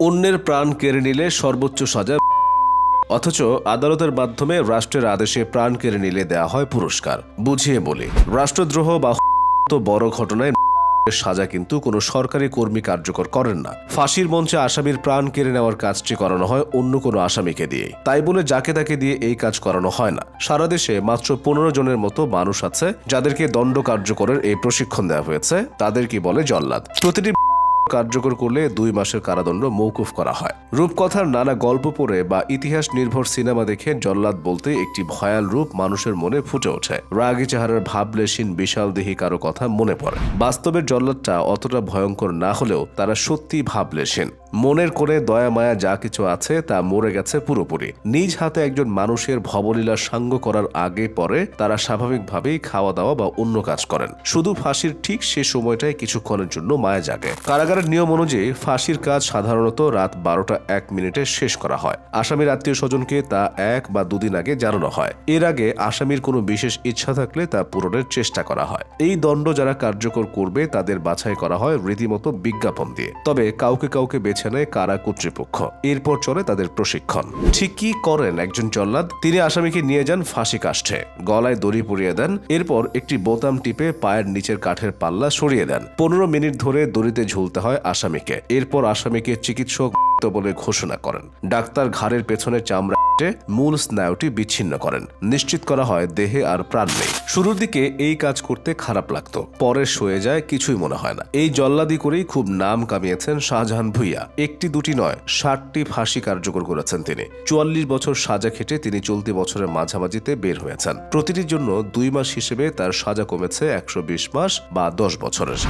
অন্যের প্রাণ কেড়ে নিলে সর্বোচ্চ সাজা, অথচ আদালতের মাধ্যমে রাষ্ট্রের আদেশে প্রাণ কেড়ে নিলে দেয়া হয় পুরস্কার। বুঝিয়ে বলি, রাষ্ট্রদ্রোহ বা বড় ঘটনায় সাজা কিন্তু কোনো সরকারি কর্মী কার্যকর করেন না। ফাঁসির মঞ্চে আসামির প্রাণ কেড়ে নেওয়ার কাজটি করানো হয় অন্য কোনো আসামিকে দিয়ে। তাই বলে যাকে তাকে দিয়ে এই কাজ করানো হয় না। সারা দেশে মাত্র 15 জনের মতো মানুষ আছে যাদেরকে দণ্ড কার্যকরের এই প্রশিক্ষণ দেওয়া হয়েছে। তাদের কি বলে জল্লাদ। প্রতিটি কার্যকর করলে 2 মাসের কারাদণ্ড মওকুফ করা হয়। রূপকথার নানা গল্প পড়ে বা ইতিহাস নির্ভর সিনেমা দেখে জল্লাদ বলতে একটি ভয়াল রূপ মানুষের মনে ফুটে ওঠে। রাগী চেহারার ভাবলেশীন বিশাল দেহী কারো কথা মনে পড়ে। বাস্তবের জল্লাদটা অতটা ভয়ঙ্কর না হলেও তারা সত্যি ভাবলেশীন। মনের কোণে দয়া মায়া যা কিছু আছে তা মরে গেছে পুরোপুরি। নিজ হাতে একজন মানুষের ভবলীলা সাঙ্গ করার আগে পরে তারা স্বাভাবিকভাবেই খাওয়া দাওয়া বা অন্য কাজ করেন। শুধু ফাঁসির ঠিক সে সময়টায় কিছুক্ষণের জন্য মায়া জাগে। কারাগারের নিয়ম অনুযায়ী ফাঁসির কাজ সাধারণত রাত 12টা 1 মিনিটে শেষ করা হয়। আসামির আত্মীয় স্বজনকে তা 1 বা 2 দিন আগে জানানো হয়। এর আগে আসামির কোনো বিশেষ ইচ্ছা থাকলে তা পূরণের চেষ্টা করা হয়। এই দণ্ড যারা কার্যকর করবে তাদের বাছাই করা হয় রীতিমতো বিজ্ঞাপন দিয়ে। তবে কাউকে কাউকে বেছে নেয় কারা কর্তৃপক্ষ। এরপর চলে তাদের প্রশিক্ষণ। ঠিক কি করেন একজন জল্লাদ? তিনি আসামিকে নিয়ে যান ফাঁসি কাষ্ঠে, গলায় দড়ি পরিয়ে দেন, এরপর একটি বোতাম টিপে পায়ের নিচের কাঠের পাল্লা সরিয়ে দেন। 15 মিনিট ধরে দড়িতে ঝুলতে হয় আসামিকে। এরপর আসামিকে চিকিৎসক বলে ঘোষণা করেন। ডাক্তার ঘাড়ের পেছনে চামড়া মূল স্নায়ুটি বিচ্ছিন্ন করেন। নিশ্চিত করা হয় দেহে আর প্রাণ নেই। শুরুর দিকে এই কাজ করতে খারাপ লাগতো, পরে সয়ে যায়, কিছুই মনে হয় না। এই জল্লাদি করেই খুব নাম কামিয়েছেন শাহজাহান ভূঁইয়া। 1টি 2টি নয়, 60টি ফাঁসি কার্যকর করেছেন তিনি। 44 বছর সাজা খেটে তিনি চলতি বছরের মাঝামাঝিতে বের হয়েছেন। প্রতিটির জন্য 2 মাস হিসেবে তার সাজা কমেছে 120 মাস বা 10 বছরের।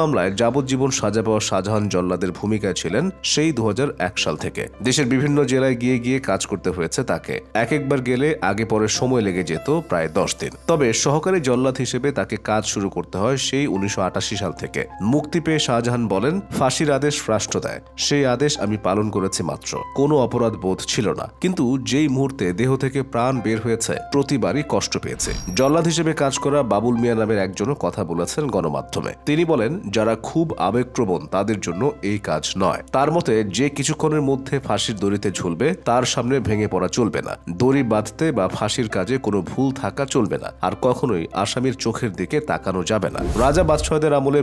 মামলায় যাবজ্জীবন সাজা পাওয়া শাহজাহান জল্লাদের ভূমিকায় ছিলেন সেই 2001 সাল থেকে। দেশের বিভিন্ন জেলায় গিয়ে গিয়ে কাজ করতে হয়েছে তাকে। একবার গেলে আগে পরে সময় লেগে যেত প্রায় 10 দিন। তবে সহকারী জল্লাদ হিসেবে তাকে কাজ শুরু করতে হয় সেই 1988 সাল থেকে। মুক্তি পেয়ে শাহজাহান বলেন, ফাঁসির আদেশ রাষ্ট্র দেয়, সেই আদেশ আমি পালন করেছি মাত্র। কোনো অপরাধ বোধ ছিল না, কিন্তু যেই মুহূর্তে দেহ থেকে প্রাণ বের হয়েছে প্রতিবারই কষ্ট পেয়েছে। জল্লাদ হিসেবে কাজ করা বাবুল মিয়া নামের একজনও কথা বলেছেন গণমাধ্যমে। তিনি বলেন, যারা খুব আবেগপ্রবণ তাদের জন্য এই কাজ নয়। তার মতে, যে কিছুক্ষণের মধ্যে ফাঁসির দড়িতে ঝুলবে তার সামনে ভেঙে পড়া চলবে না। দড়ি বাঁধতে বা ফাঁসির কাজে কোনো ভুল থাকা চলবে না। আর কখনোই আসামির চোখের দিকে তাকানো যাবে না। রাজা বাদশাহদের আমলে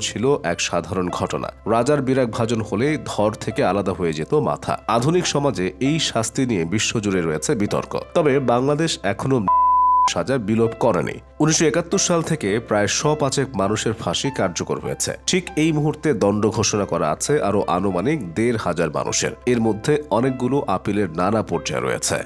ছিল এক সাধারণ ঘটনা। রাজার বিরাগ ভাজন হলে ধর থেকে আলাদা হয়ে যেত মাথা। আধুনিক সমাজে এই শাস্তি নিয়ে বিশ্বজুড়ে রয়েছে বিতর্ক। তবে বাংলাদেশ এখনো সাজা বিলোপ করেনি। 1971 সাল থেকে প্রায় 105 মানুষের ফাঁসি কার্যকর হয়েছে। ঠিক এই মুহূর্তে দণ্ড ঘোষণা করা আছে আরো আনুমানিক 1500 মানুষের। এর মধ্যে অনেকগুলো আপিলের নানা পর্যায়ে রয়েছে।